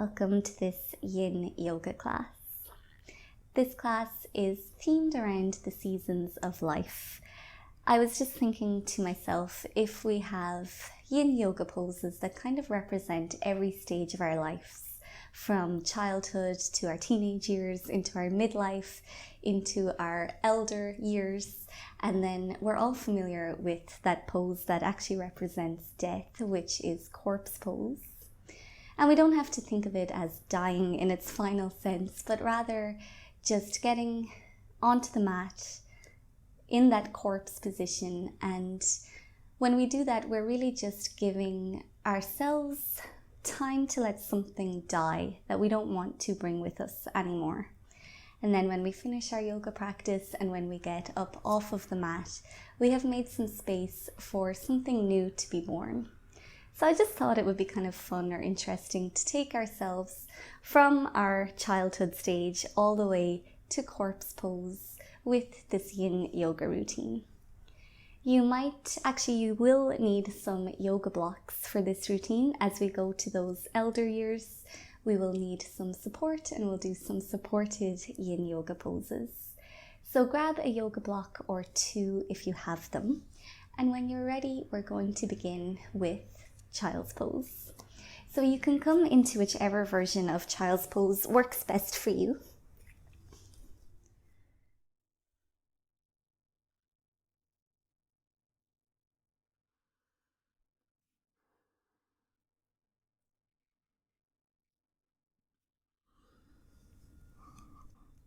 welcome to this Yin Yoga class. This class is themed around the seasons of life. I was just thinking to myself, if we have Yin Yoga poses that kind of represent every stage of our lives, from childhood to our teenage years, into our midlife, into our elder years, and then we're all familiar with that pose that actually represents death, which is corpse pose. And we don't have to think of it as dying in its final sense, but rather just getting onto the mat in that corpse position. And when we do that, we're really just giving ourselves time to let something die that we don't want to bring with us anymore. And then when we finish our yoga practice and when we get up off of the mat, we have made some space for something new to be born. So I just thought it would be kind of fun or interesting to take ourselves from our childhood stage all the way to corpse pose with this Yin Yoga routine. You will need some yoga blocks for this routine. As we go to those elder years, we will need some support and we'll do some supported Yin Yoga poses. So grab a yoga block or two if you have them. And when you're ready, we're going to begin with Child's Pose. So you can come into whichever version of Child's Pose works best for you.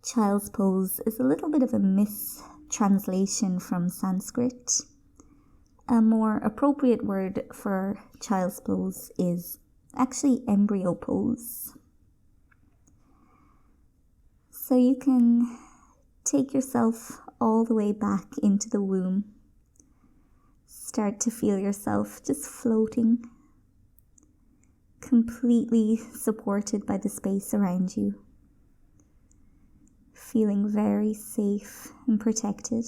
Child's Pose is a little bit of a mistranslation from Sanskrit. A more appropriate word for Child's Pose is actually embryo pose. So you can take yourself all the way back into the womb. Start to feel yourself just floating, completely supported by the space around you. Feeling very safe and protected.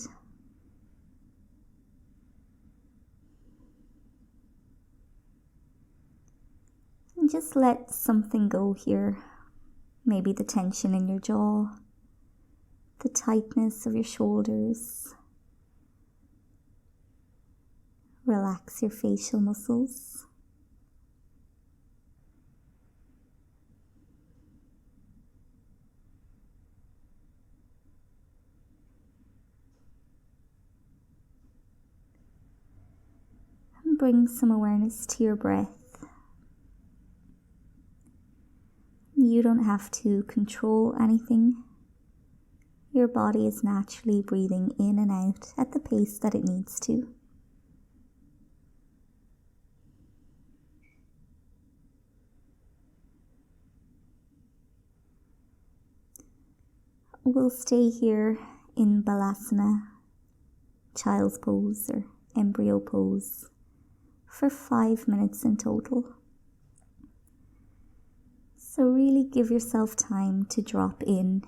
And just let something go here. Maybe the tension in your jaw, the tightness of your shoulders. Relax your facial muscles. And bring some awareness to your breath. You don't have to control anything. Your body is naturally breathing in and out at the pace that it needs to. We'll stay here in Balasana, Child's Pose or embryo pose for 5 minutes in total. So really give yourself time to drop in,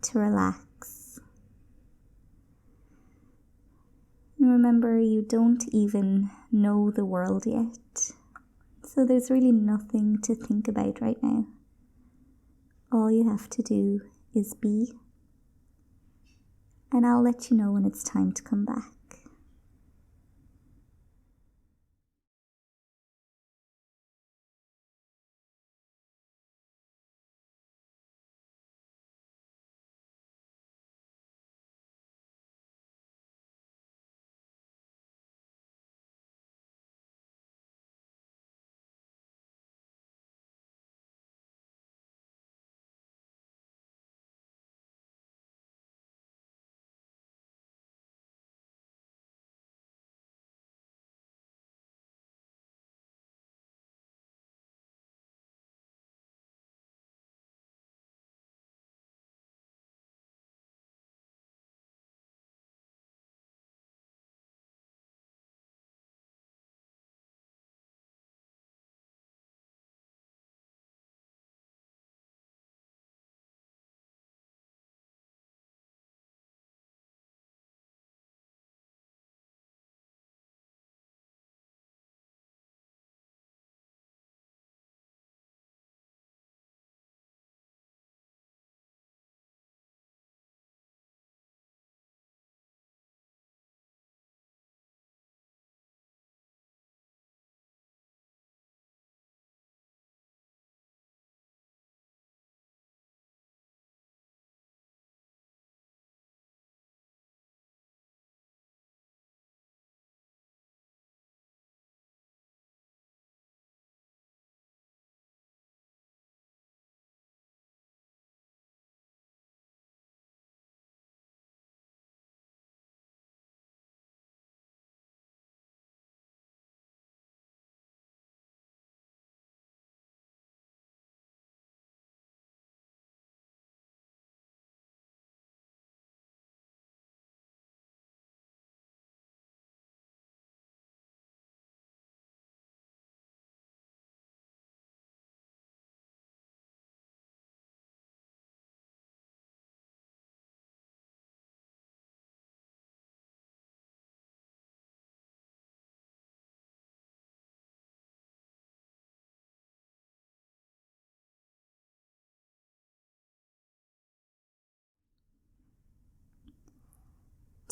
to relax. And remember, you don't even know the world yet. So there's really nothing to think about right now. All you have to do is be. And I'll let you know when it's time to come back.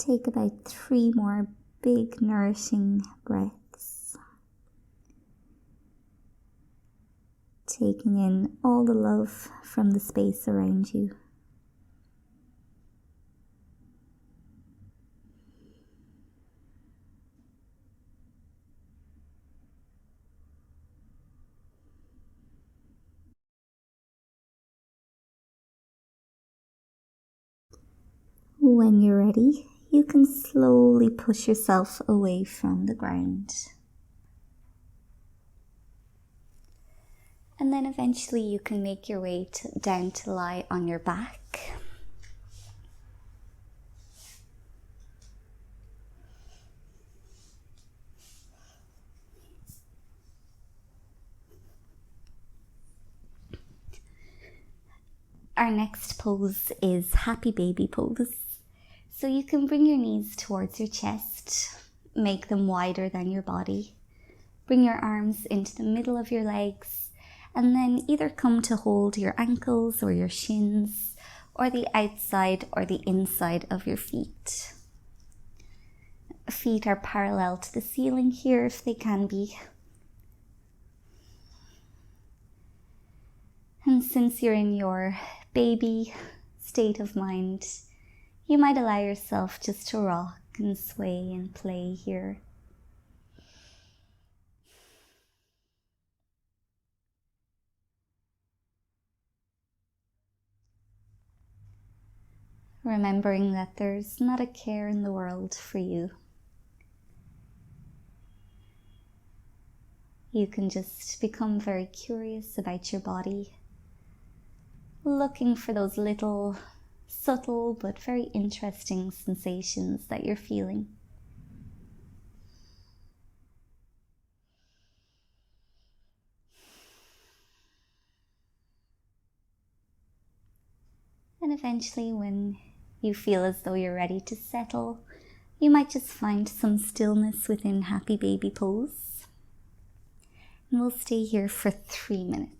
Take about 3 more big, nourishing breaths. Taking in all the love from the space around you. When you're ready, you can slowly push yourself away from the ground. And then eventually you can make your way down to lie on your back. Our next pose is happy baby pose. So you can bring your knees towards your chest, make them wider than your body. Bring your arms into the middle of your legs, and then either come to hold your ankles or your shins, or the outside or the inside of your feet. Feet are parallel to the ceiling here if they can be. And since you're in your baby state of mind, you might allow yourself just to rock and sway and play here. Remembering that there's not a care in the world for you. You can just become very curious about your body, looking for those little subtle but very interesting sensations that you're feeling. And eventually, when you feel as though you're ready to settle, you might just find some stillness within happy baby pose. And we'll stay here for 3 minutes.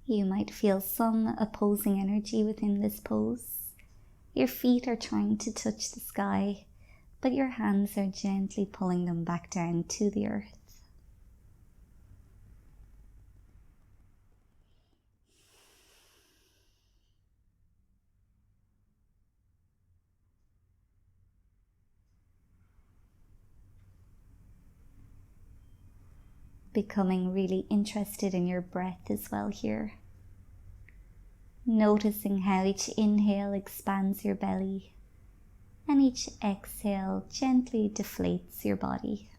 You might feel some opposing energy within this pose. Your feet are trying to touch the sky, but your hands are gently pulling them back down to the earth. Becoming really interested in your breath as well here. Noticing how each inhale expands your belly and each exhale gently deflates your body.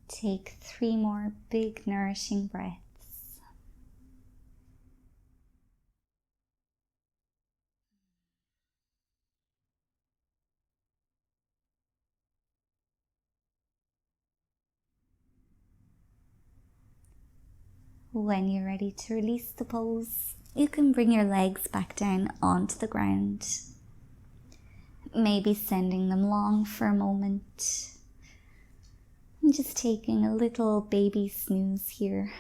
Take 3 more big nourishing breaths. When you're ready to release the pose, you can bring your legs back down onto the ground. Maybe sending them long for a moment. And just taking a little baby snooze here.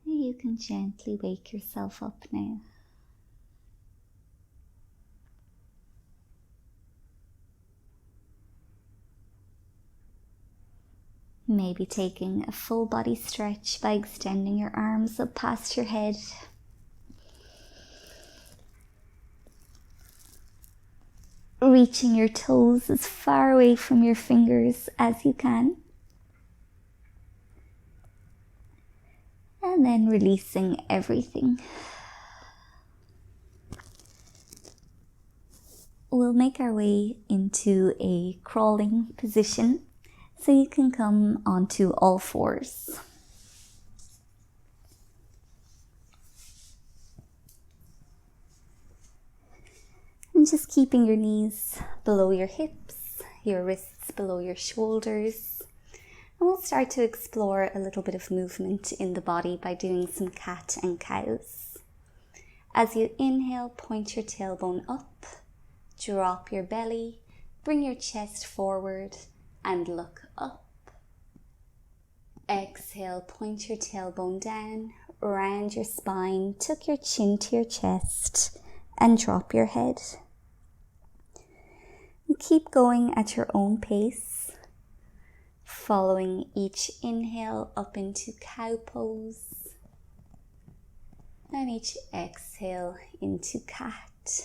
You can gently wake yourself up now. Maybe taking a full body stretch by extending your arms up past your head. Reaching your toes as far away from your fingers as you can. And then releasing everything. We'll make our way into a crawling position, so you can come onto all fours. And just keeping your knees below your hips, your wrists below your shoulders. And we'll start to explore a little bit of movement in the body by doing some cat and cows. As you inhale, point your tailbone up, drop your belly, bring your chest forward and look up. Exhale, point your tailbone down, round your spine, tuck your chin to your chest and drop your head. And keep going at your own pace, following each inhale up into cow pose and each exhale into cat.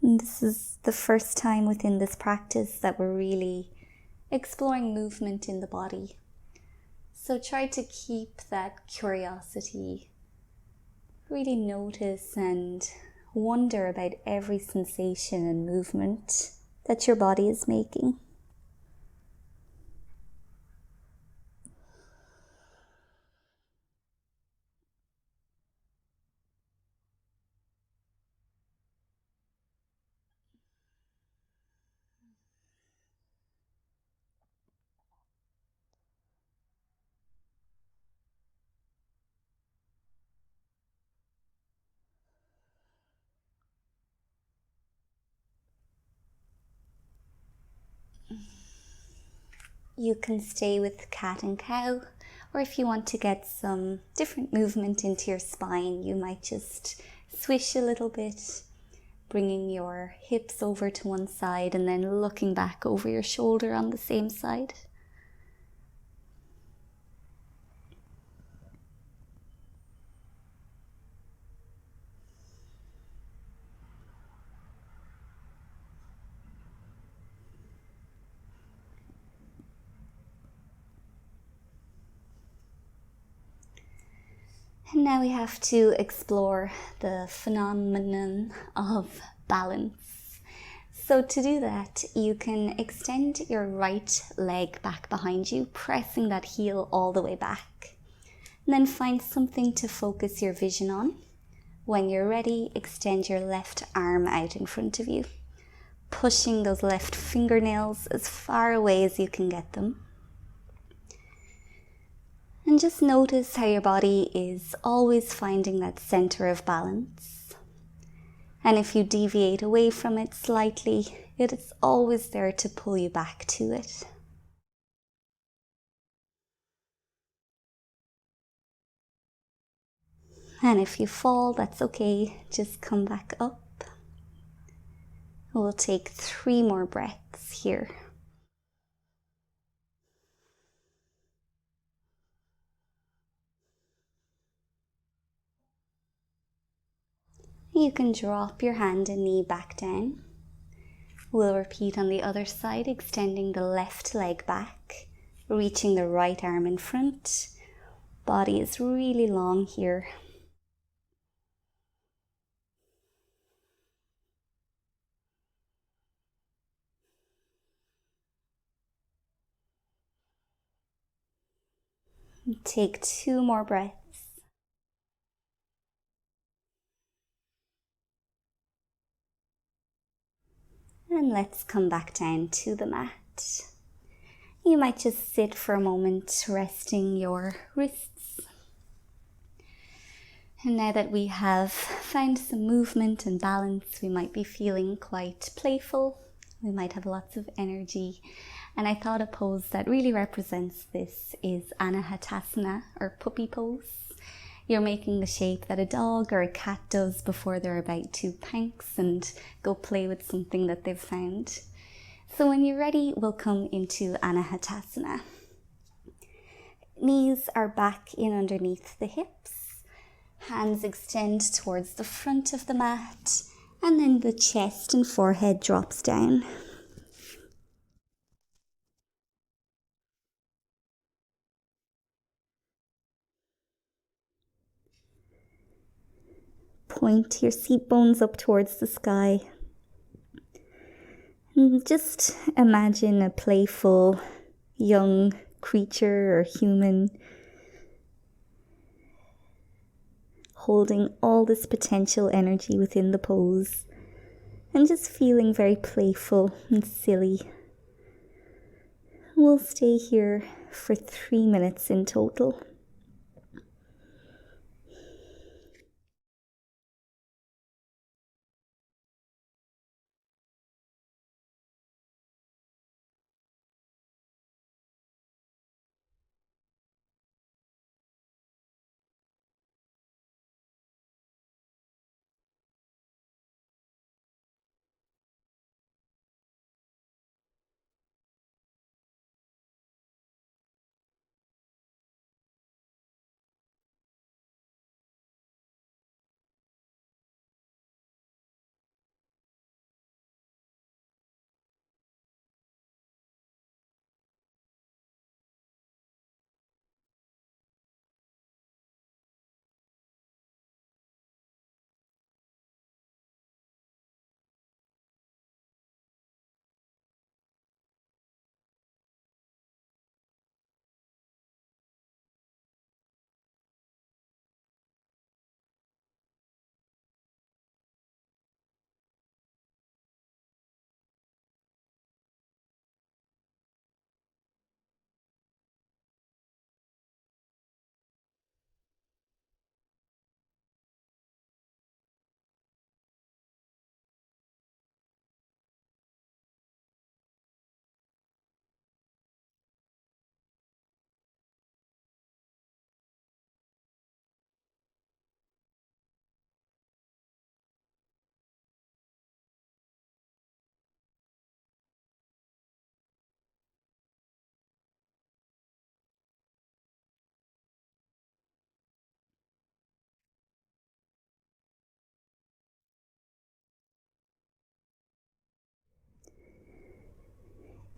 And this is the first time within this practice that we're really exploring movement in the body. So try to keep that curiosity. Really notice and wonder about every sensation and movement that your body is making. You can stay with cat and cow, or if you want to get some different movement into your spine, you might just swish a little bit, bringing your hips over to one side and then looking back over your shoulder on the same side. And now we have to explore the phenomenon of balance. So to do that, you can extend your right leg back behind you, pressing that heel all the way back. And then find something to focus your vision on. When you're ready, extend your left arm out in front of you, pushing those left fingernails as far away as you can get them. And just notice how your body is always finding that center of balance. And if you deviate away from it slightly, it is always there to pull you back to it. And if you fall, that's okay. Just come back up. We'll take 3 more breaths here. You can drop your hand and knee back down. We'll repeat on the other side, extending the left leg back, reaching the right arm in front. Body is really long here. Take 2 more breaths. And let's come back down to the mat. You might just sit for a moment, resting your wrists. And now that we have found some movement and balance, we might be feeling quite playful. We might have lots of energy. And I thought a pose that really represents this is Anahatasana, or puppy pose. You're making the shape that a dog or a cat does before they're about to pounce and go play with something that they've found. So when you're ready, we'll come into Anahatasana. Knees are back in underneath the hips. Hands extend towards the front of the mat, and then the chest and forehead drops down. Point your seat bones up towards the sky. And just imagine a playful young creature or human holding all this potential energy within the pose and just feeling very playful and silly. We'll stay here for 3 minutes in total.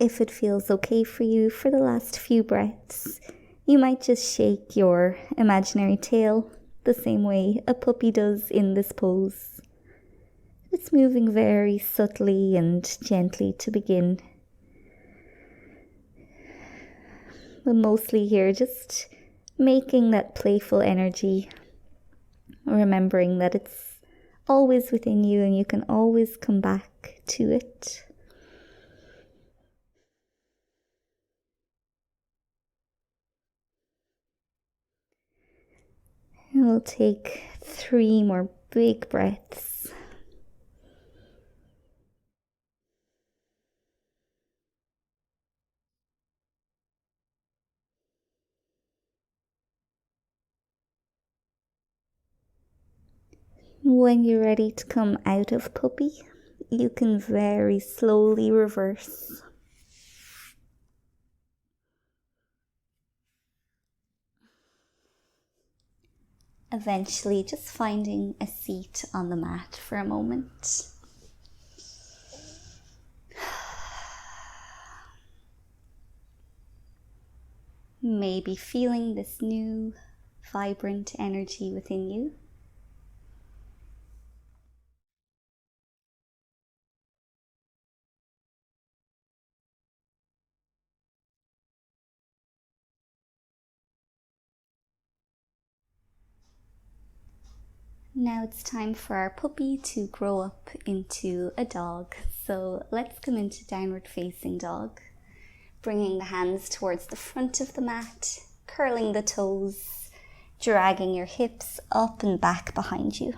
If it feels okay for you for the last few breaths, you might just shake your imaginary tail the same way a puppy does in this pose. It's moving very subtly and gently to begin. But mostly here, just making that playful energy, remembering that it's always within you and you can always come back to it. And we'll take 3 more big breaths. When you're ready to come out of puppy, you can very slowly reverse. Eventually just finding a seat on the mat for a moment. Maybe feeling this new, vibrant energy within you. Now it's time for our puppy to grow up into a dog. So let's come into downward facing dog. Bringing the hands towards the front of the mat, curling the toes, dragging your hips up and back behind you.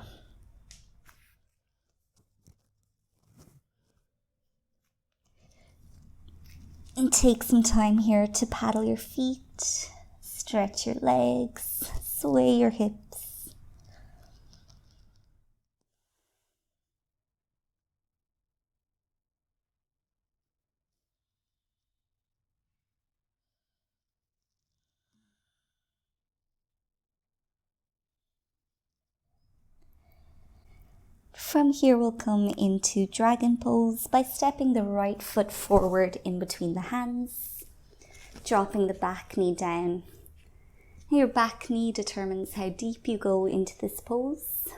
And take some time here to paddle your feet, stretch your legs, sway your hips. From here we'll come into dragon pose by stepping the right foot forward in between the hands, dropping the back knee down. Your back knee determines how deep you go into this pose.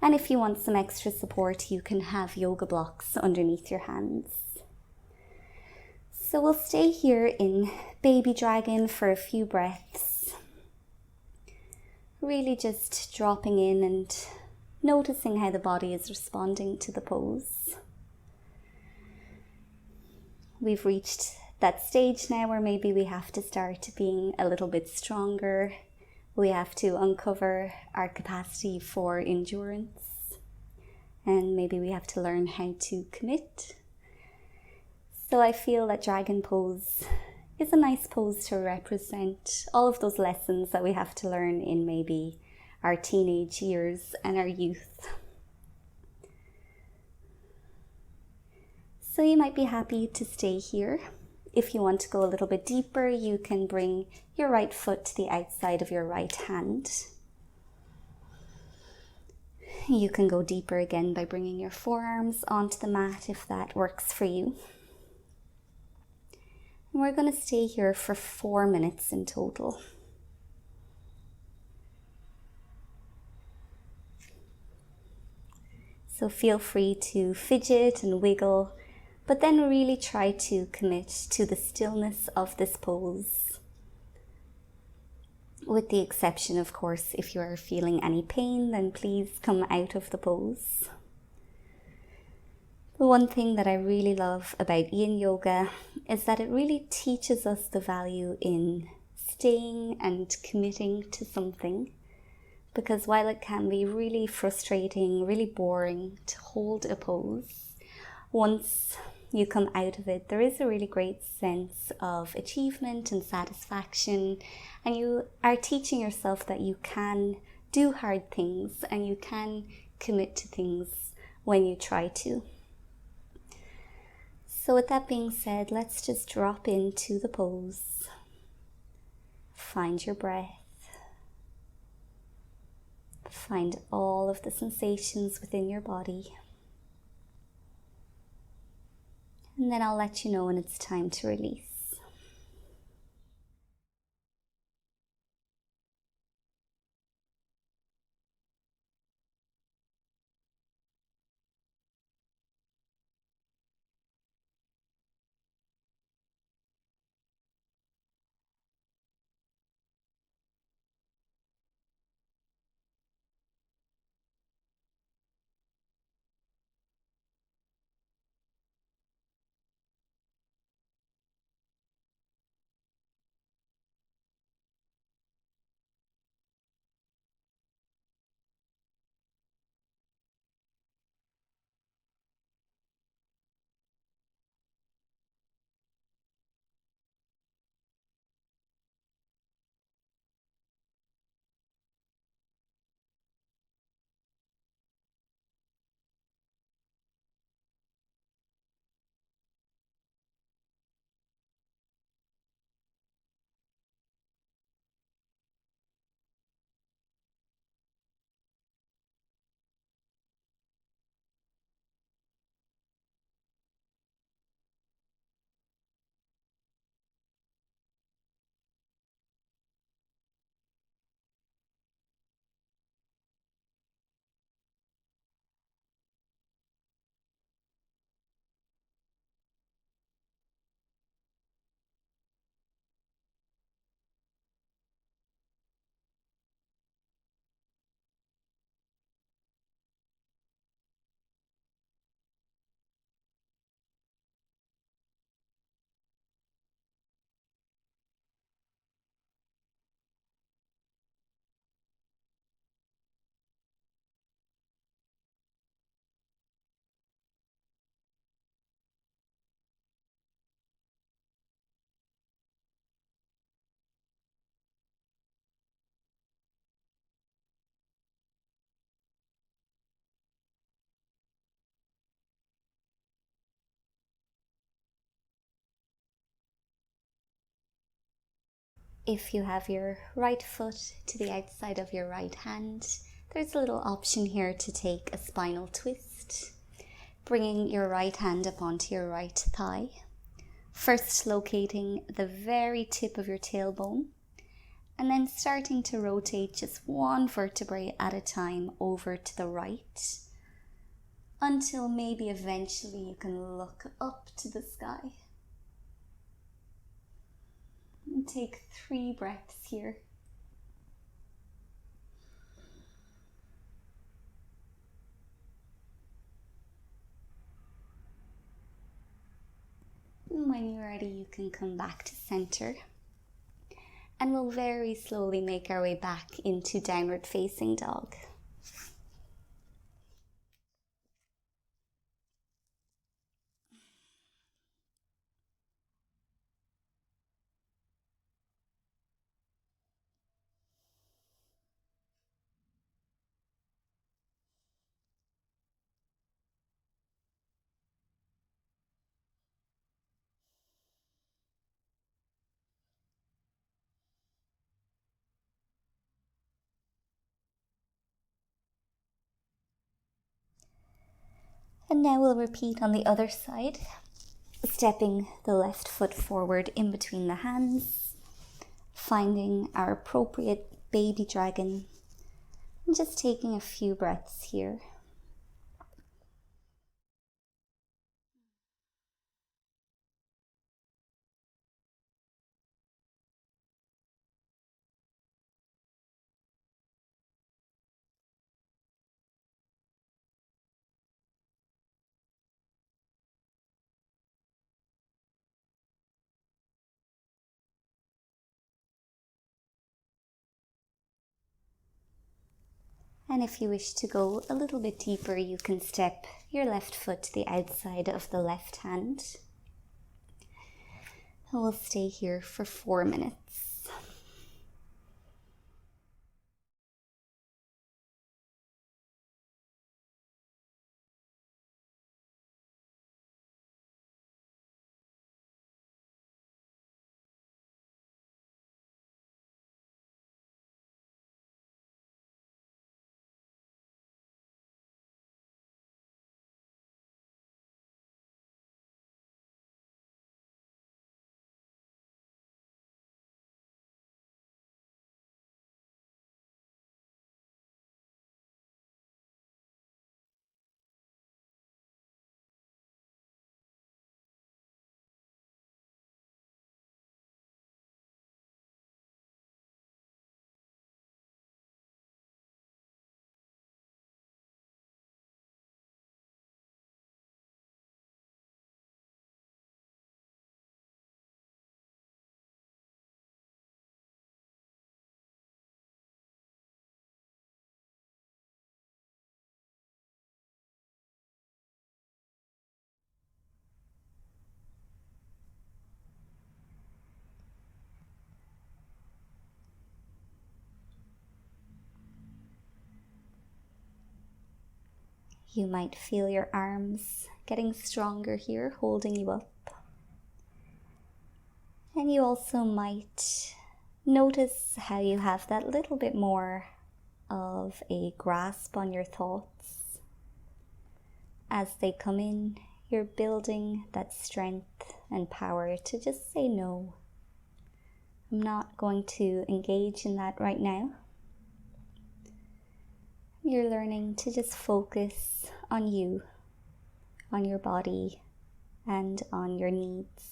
And if you want some extra support, you can have yoga blocks underneath your hands. So we'll stay here in baby dragon for a few breaths. Really just dropping in and noticing how the body is responding to the pose. We've reached that stage now where maybe we have to start being a little bit stronger. We have to uncover our capacity for endurance, and maybe we have to learn how to commit. So I feel that dragon pose is a nice pose to represent all of those lessons that we have to learn in maybe our teenage years and our youth. So you might be happy to stay here. If you want to go a little bit deeper, you can bring your right foot to the outside of your right hand. You can go deeper again by bringing your forearms onto the mat if that works for you. And we're going to stay here for 4 minutes in total. So feel free to fidget and wiggle, but then really try to commit to the stillness of this pose. With the exception, of course, if you are feeling any pain, then please come out of the pose. The one thing that I really love about yin yoga is that it really teaches us the value in staying and committing to something. Because while it can be really frustrating, really boring to hold a pose, once you come out of it, there is a really great sense of achievement and satisfaction, and you are teaching yourself that you can do hard things and you can commit to things when you try to. So with that being said, let's just drop into the pose. Find your breath. Find all of the sensations within your body. And then I'll let you know when it's time to release. If you have your right foot to the outside of your right hand, there's a little option here to take a spinal twist, bringing your right hand up onto your right thigh. First locating the very tip of your tailbone, and then starting to rotate just one vertebrae at a time over to the right, until maybe eventually you can look up to the sky. And take 3 breaths here. And when you're ready, you can come back to center. And we'll very slowly make our way back into downward facing dog. And now we'll repeat on the other side, stepping the left foot forward in between the hands, finding our appropriate baby dragon, and just taking a few breaths here. And if you wish to go a little bit deeper, you can step your left foot to the outside of the left hand. And we'll stay here for 4 minutes. You might feel your arms getting stronger here, holding you up. And you also might notice how you have that little bit more of a grasp on your thoughts. As they come in, you're building that strength and power to just say no. I'm not going to engage in that right now. You're learning to just focus on you, on your body, and on your needs.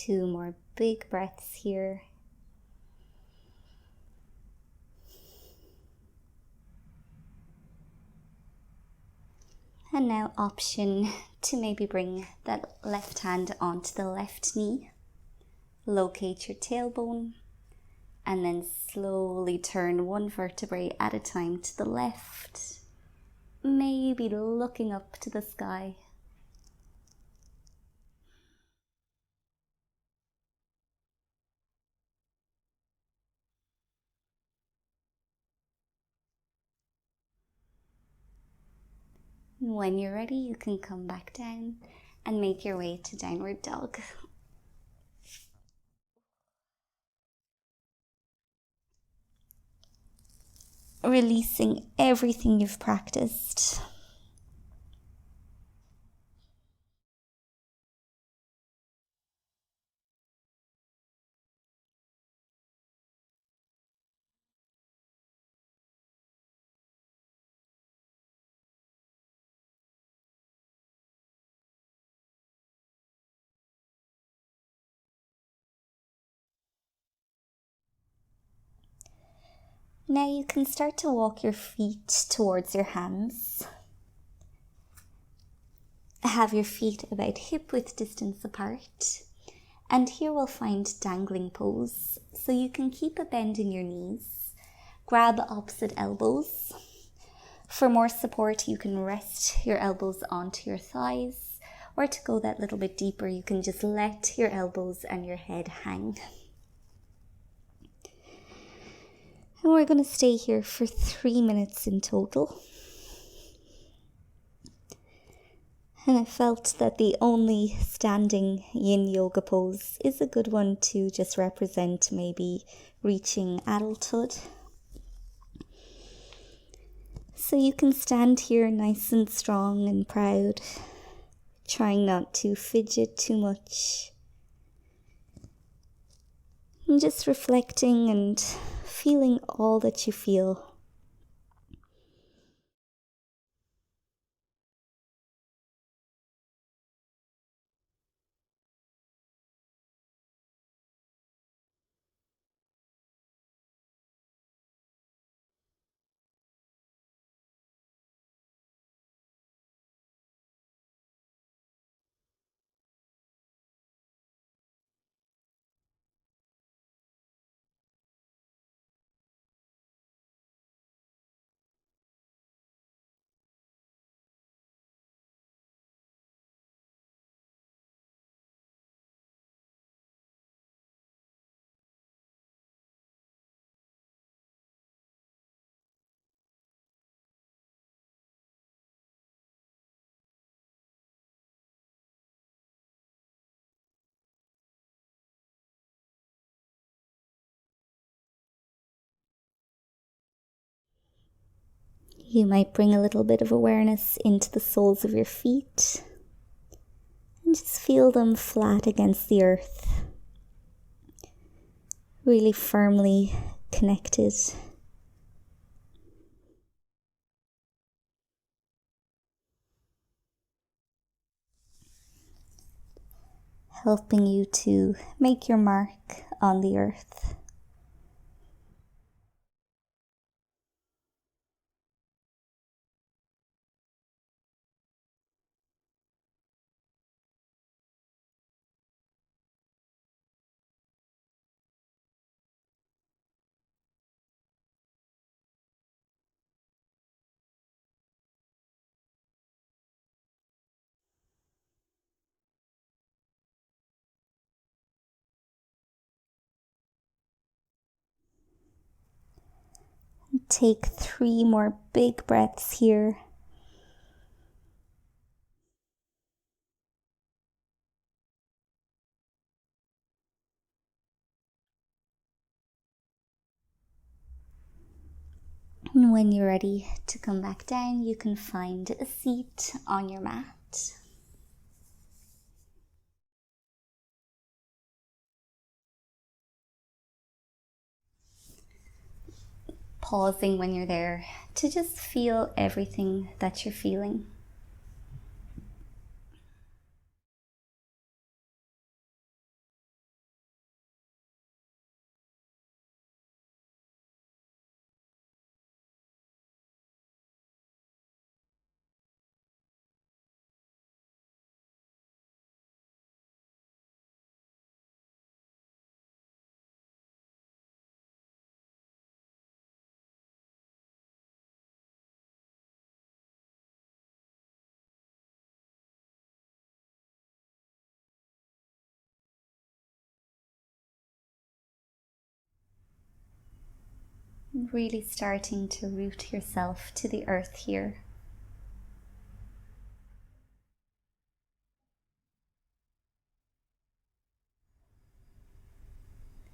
2 more big breaths here. And now option to maybe bring that left hand onto the left knee. Locate your tailbone and then slowly turn one vertebrae at a time to the left. Maybe looking up to the sky. When you're ready, you can come back down and make your way to downward dog. Releasing everything you've practiced. Now you can start to walk your feet towards your hands. Have your feet about hip width distance apart. And here we'll find dangling pose. So you can keep a bend in your knees. Grab opposite elbows. For more support, you can rest your elbows onto your thighs. Or to go that little bit deeper, you can just let your elbows and your head hang. And we're going to stay here for 3 minutes in total. And I felt that the only standing yin yoga pose is a good one to just represent maybe reaching adulthood. So you can stand here nice and strong and proud, trying not to fidget too much. And just reflecting and feeling all that you feel. You might bring a little bit of awareness into the soles of your feet and just feel them flat against the earth, really firmly connected. Helping you to make your mark on the earth. Take 3 more big breaths here. And when you're ready to come back down, you can find a seat on your mat. Pausing when you're there to just feel everything that you're feeling. Really starting to root yourself to the earth here.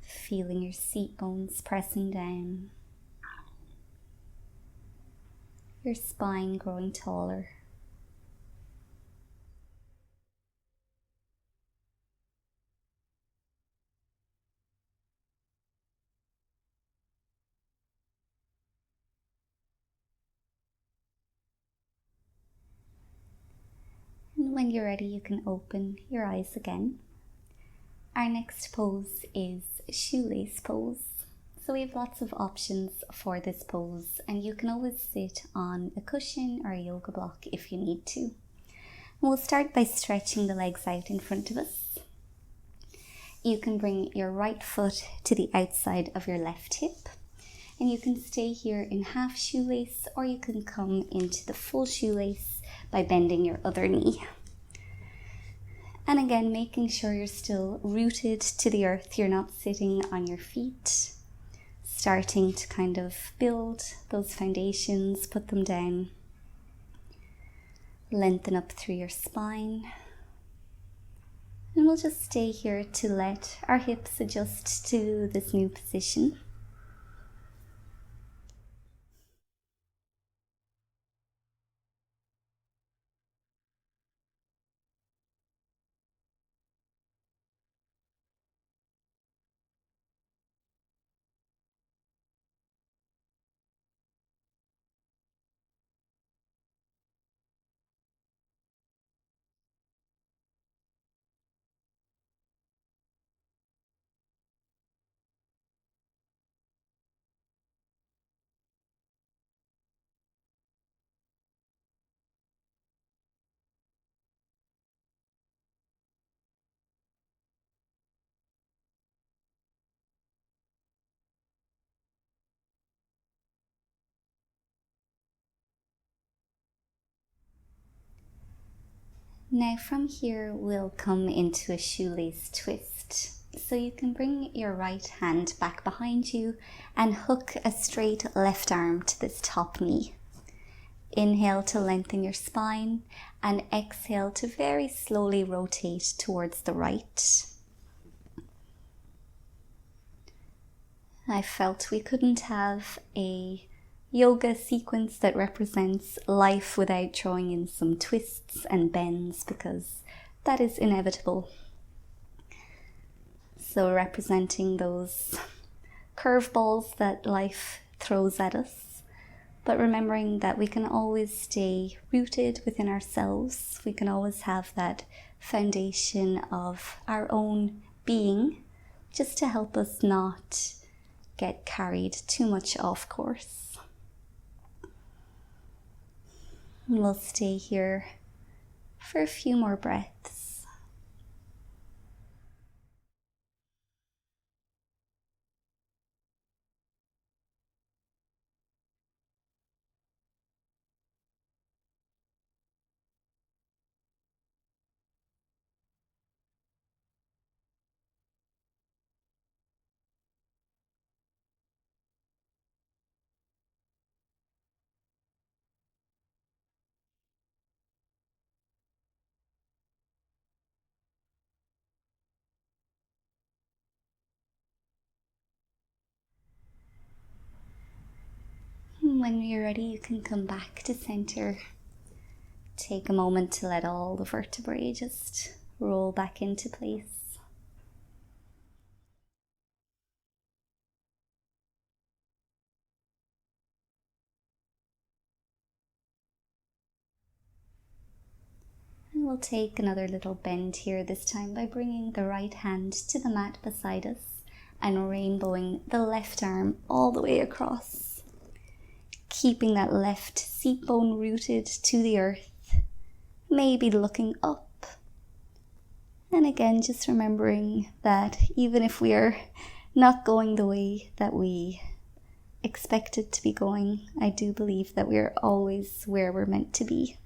Feeling your seat bones pressing down, your spine growing taller. And when you're ready, you can open your eyes again. Our next pose is shoelace pose. So we have lots of options for this pose, and you can always sit on a cushion or a yoga block if you need to. We'll start by stretching the legs out in front of us. You can bring your right foot to the outside of your left hip, and you can stay here in half shoelace, or you can come into the full shoelace by bending your other knee. And again, making sure you're still rooted to the earth, you're not sitting on your feet. Starting to kind of build those foundations, put them down. Lengthen up through your spine. And we'll just stay here to let our hips adjust to this new position. Now from here, we'll come into a shoelace twist. So you can bring your right hand back behind you and hook a straight left arm to this top knee. Inhale to lengthen your spine and exhale to very slowly rotate towards the right. I felt we couldn't have a yoga sequence that represents life without throwing in some twists and bends, because that is inevitable. So representing those curveballs that life throws at us, but remembering that we can always stay rooted within ourselves. We can always have that foundation of our own being, just to help us not get carried too much off course. And we'll stay here for a few more breaths. When you're ready, you can come back to center. Take a moment to let all the vertebrae just roll back into place. And we'll take another little bend here, this time by bringing the right hand to the mat beside us and rainbowing the left arm all the way across. Keeping that left seat bone rooted to the earth, maybe looking up. And again, just remembering that even if we are not going the way that we expect it to be going, I do believe that we are always where we're meant to be.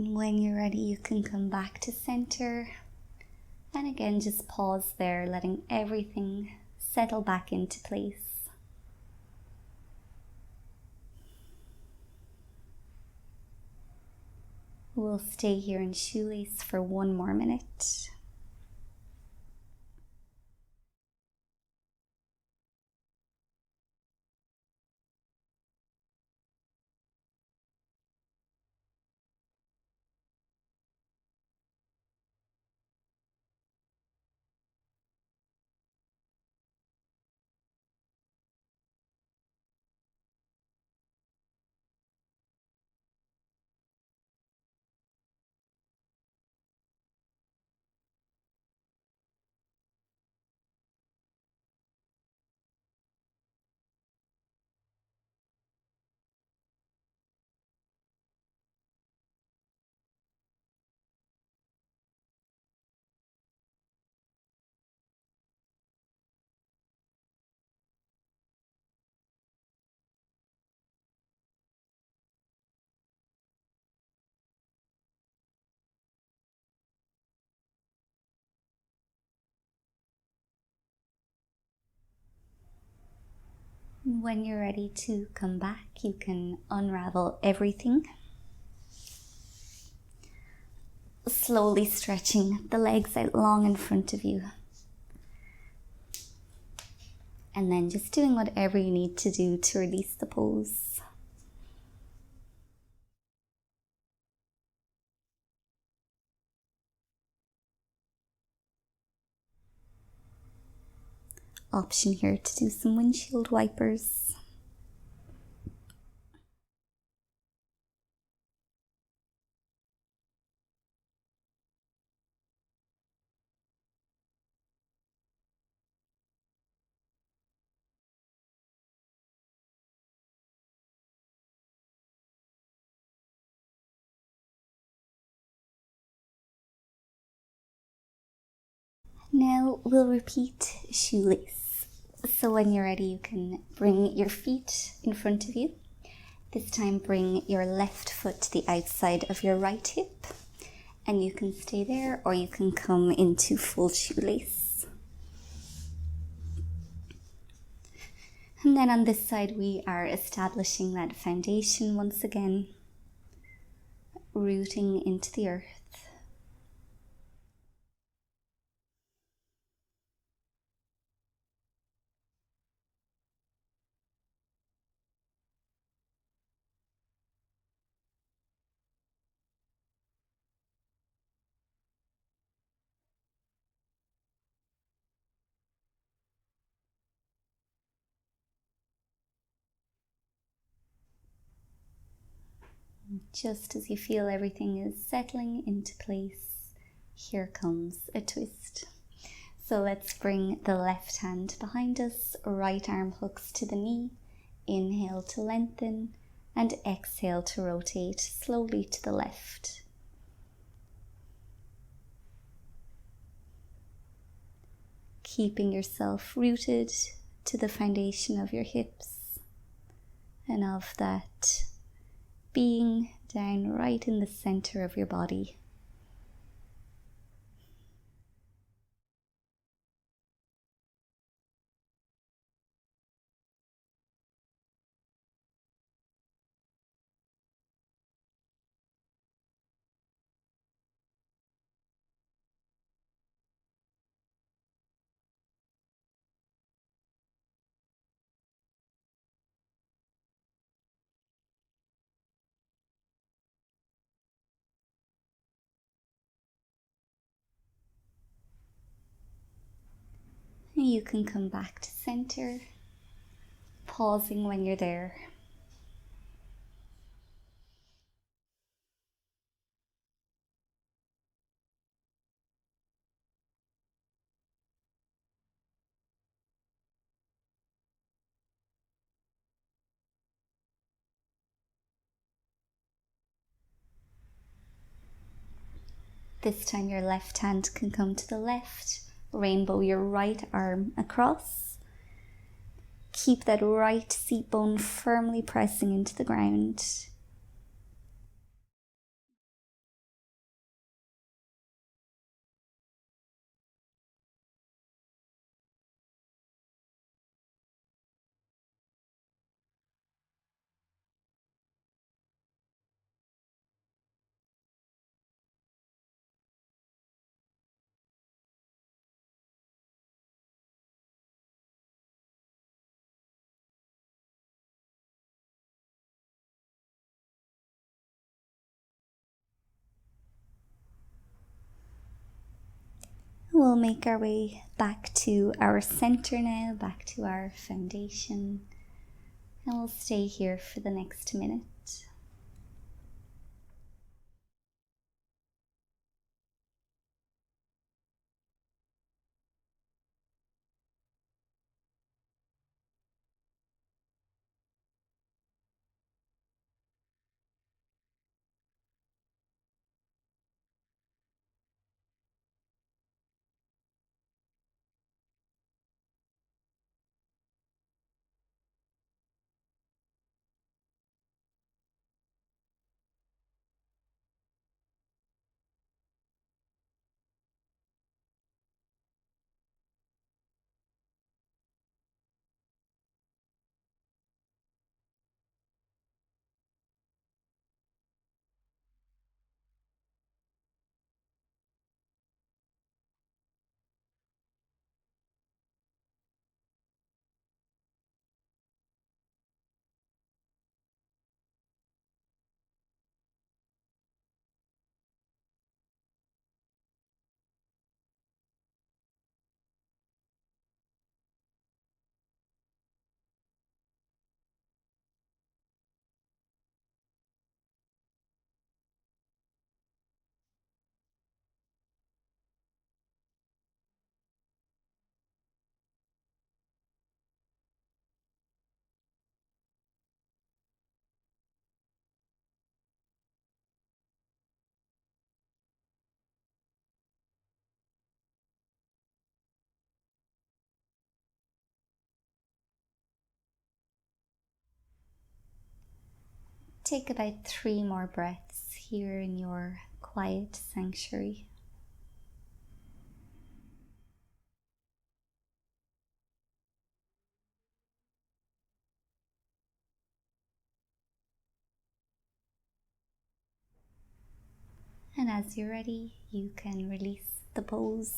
And when you're ready, you can come back to center. And again, just pause there, letting everything settle back into place. We'll stay here in shoelace for 1 more minute. When you're ready to come back, you can unravel everything. Slowly stretching the legs out long in front of you. And then just doing whatever you need to do to release the pose. Option here to do some windshield wipers. Now we'll repeat shoelace. So when you're ready, you can bring your feet in front of you. This time bring your left foot to the outside of your right hip. And you can stay there, or you can come into full shoelace. And then on this side, we are establishing that foundation once again, rooting into the earth. Just as you feel everything is settling into place, here comes a twist. So let's bring the left hand behind us, right arm hooks to the knee. Inhale to lengthen and exhale to rotate slowly to the left. Keeping yourself rooted to the foundation of your hips and of that being down right in the center of your body. You can come back to center, pausing when you're there. This time your left hand can come to the left, rainbow your right arm across. Keep that right seat bone firmly pressing into the ground. we'll make our way back to our center now, back to our foundation, and we'll stay here for the next minute. Take about 3 more breaths here in your quiet sanctuary. And as you're ready, you can release the pose.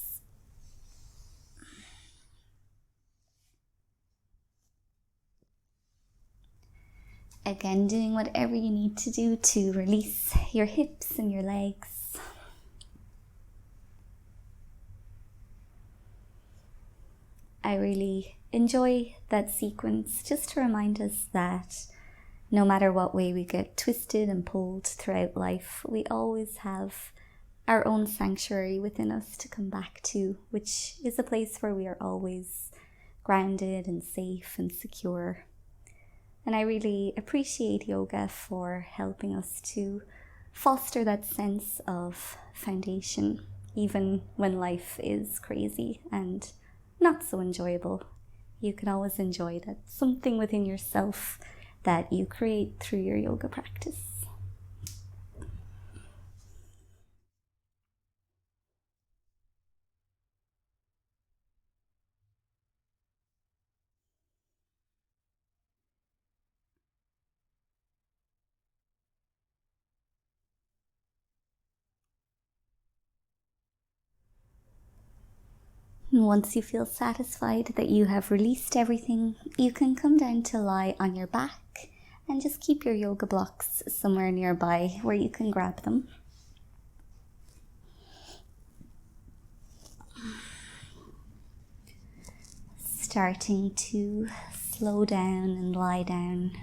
Again, doing whatever you need to do to release your hips and your legs. I really enjoy that sequence just to remind us that no matter what way we get twisted and pulled throughout life, we always have our own sanctuary within us to come back to, which is a place where we are always grounded and safe and secure. And I really appreciate yoga for helping us to foster that sense of foundation, even when life is crazy and not so enjoyable. You can always enjoy that something within yourself that you create through your yoga practice. And once you feel satisfied that you have released everything, you can come down to lie on your back and just keep your yoga blocks somewhere nearby where you can grab them. Starting to slow down and lie down.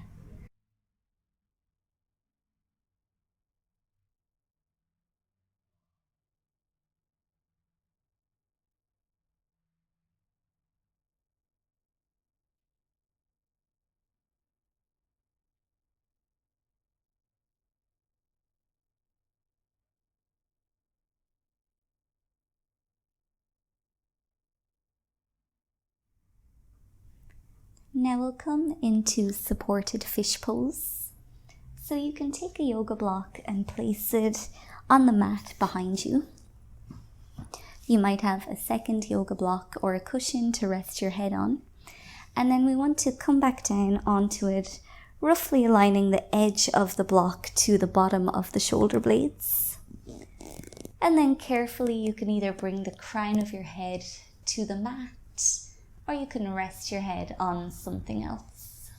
Now we'll come into supported fish pose. So you can take a yoga block and place it on the mat behind you. You might have a second yoga block or a cushion to rest your head on. And then we want to come back down onto it, roughly aligning the edge of the block to the bottom of the shoulder blades. And then carefully you can either bring the crown of your head to the mat, or you can rest your head on something else.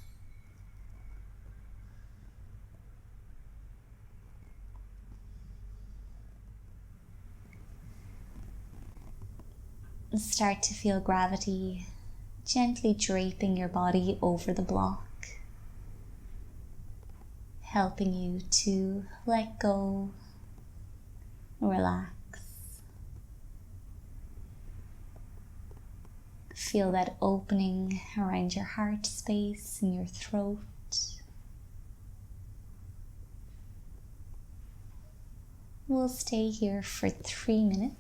start to feel gravity gently draping your body over the block, helping you to let go, relax. Feel that opening around your heart space and your throat. We'll stay here for 3 minutes.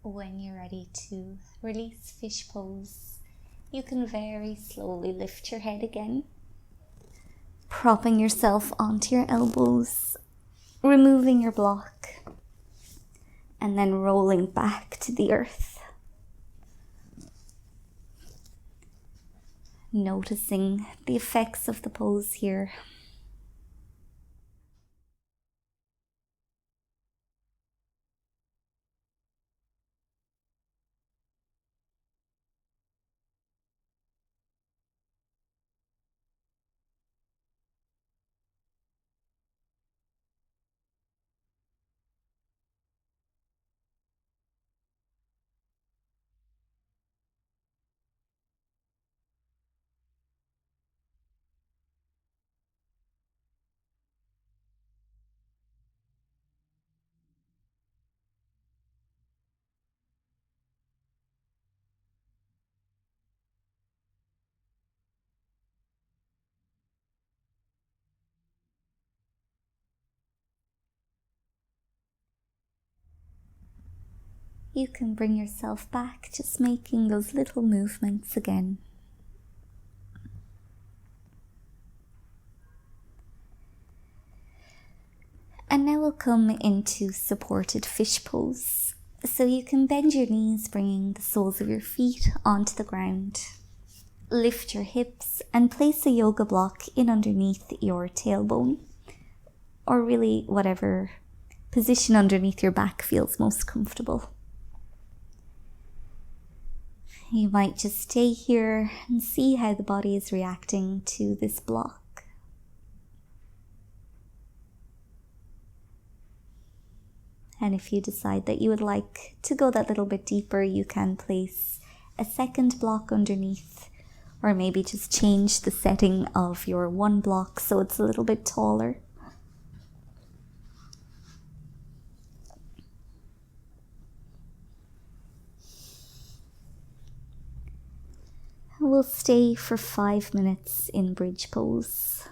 When you're ready to release fish pose, you can very slowly lift your head again, propping yourself onto your elbows, removing your block, and then rolling back to the earth. Noticing the effects of the pose here. You can bring yourself back, just making those little movements again. And now we'll come into supported fish pose. So you can bend your knees, bringing the soles of your feet onto the ground. Lift your hips and place a yoga block in underneath your tailbone, or really whatever position underneath your back feels most comfortable. You might just stay here and see how the body is reacting to this block. And if you decide that you would like to go that little bit deeper, you can place a second block underneath, or maybe just change the setting of your one block so it's a little bit taller. We'll stay for 5 minutes in bridge pose,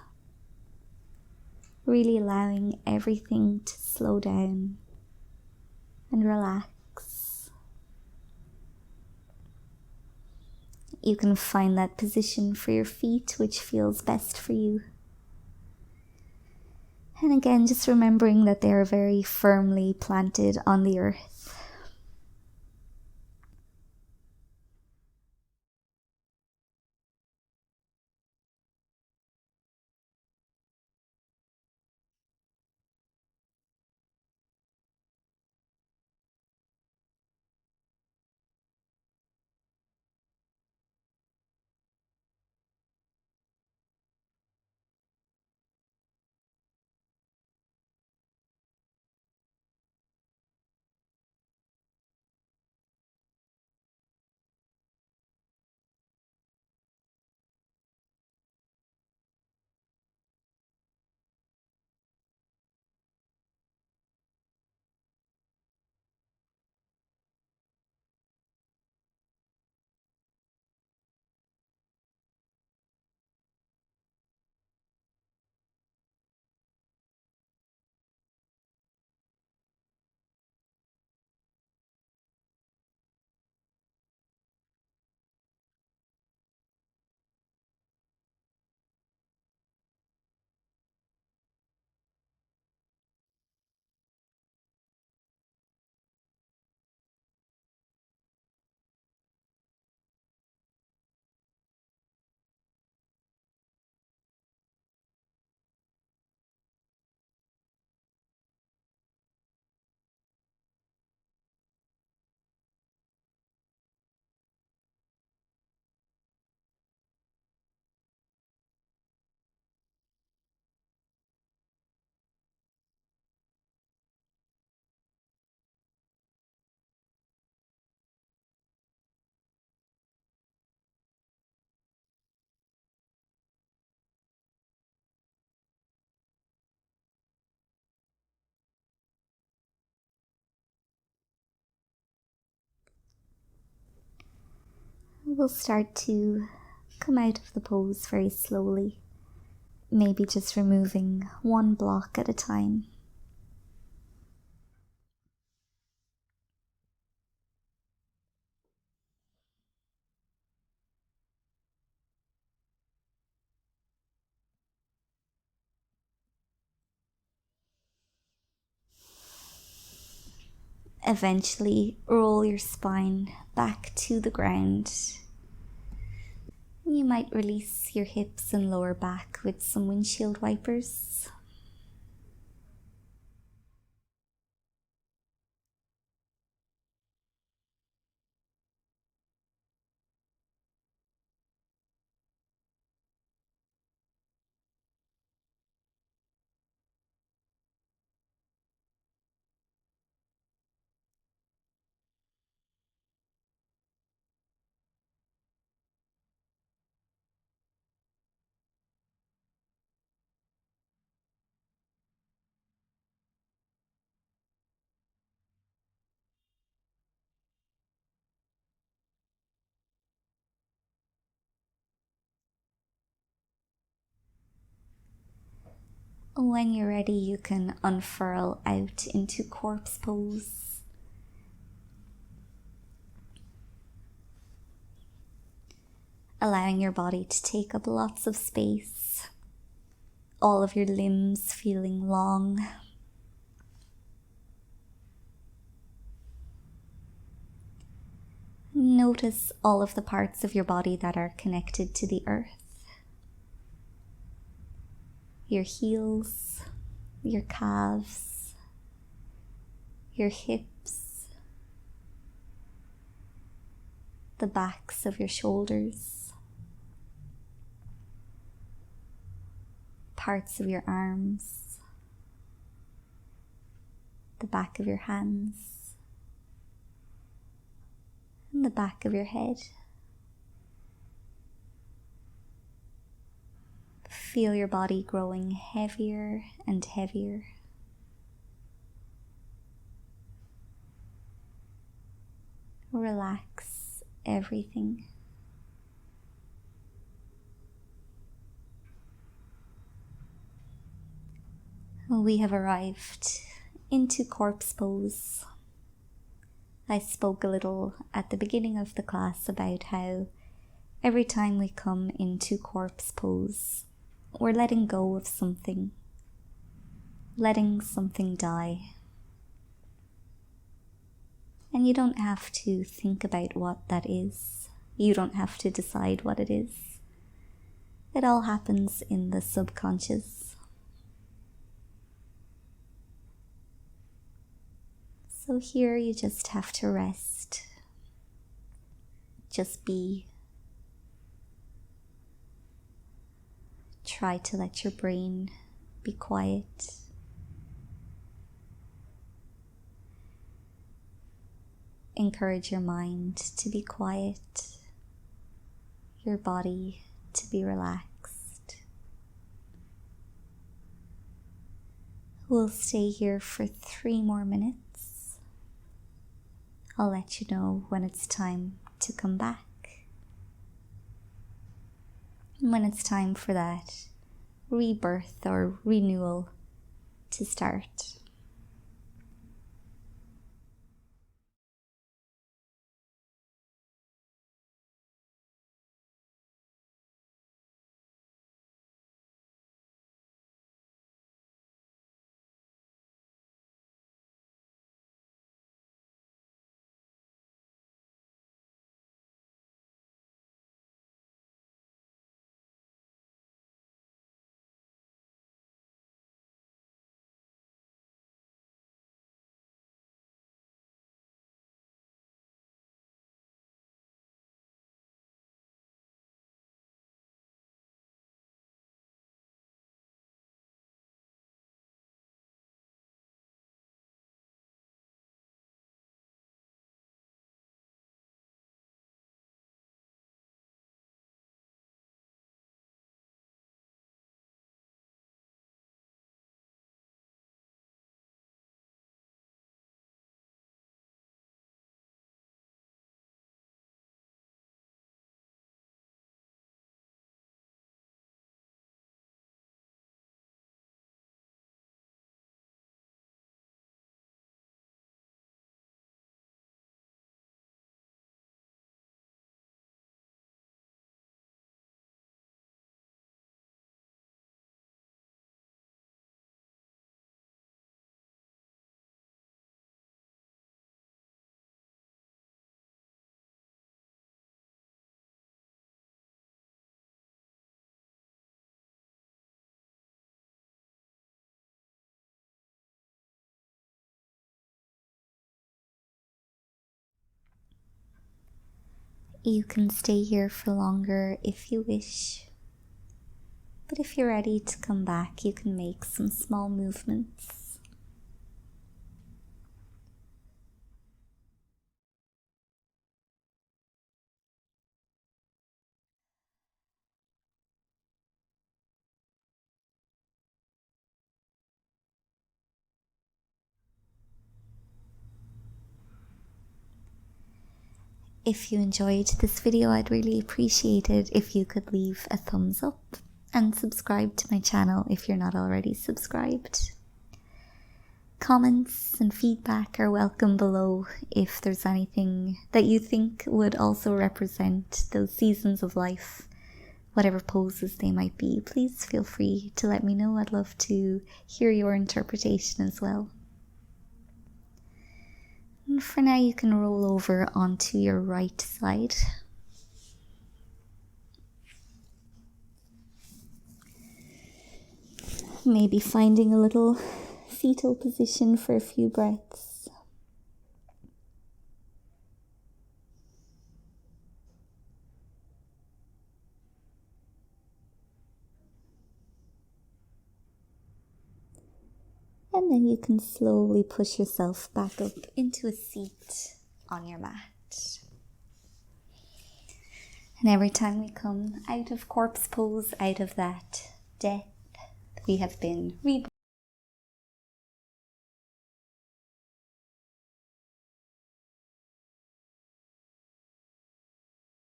really allowing everything to slow down and relax. You can find that position for your feet which feels best for you. And again, just remembering that they are very firmly planted on the earth. We'll start to come out of the pose very slowly, maybe just removing one block at a time. Eventually, roll your spine back to the ground. You might release your hips and lower back with some windshield wipers. When you're ready, you can unfurl out into corpse pose. Allowing your body to take up lots of space. All of your limbs feeling long. Notice all of the parts of your body that are connected to the earth. Your heels, your calves, your hips, the backs of your shoulders, parts of your arms, the back of your hands and the back of your head. Feel your body growing heavier and heavier. Relax everything. We have arrived into corpse pose. I spoke a little at the beginning of the class about how every time we come into corpse pose, we're letting go of something, letting something die. And you don't have to think about what that is. You don't have to decide what it is. It all happens in the subconscious. So here you just have to rest. Just be. Try to let your brain be quiet. Encourage your mind to be quiet, your body to be relaxed. We'll stay here for 3 more minutes. I'll let you know when it's time to come back. When it's time for that rebirth or renewal to start. You can stay here for longer if you wish, but if you're ready to come back, you can make some small movements. If you enjoyed this video, I'd really appreciate it if you could leave a thumbs up and subscribe to my channel if you're not already subscribed. Comments and feedback are welcome below if there's anything that you think would also represent those seasons of life, whatever poses they might be. Please feel free to let me know. I'd love to hear your interpretation as well. And for now, you can roll over onto your right side. Maybe finding a little fetal position for a few breaths. And then you can slowly push yourself back up into a seat on your mat. And every time we come out of corpse pose, out of that death, we have been reborn.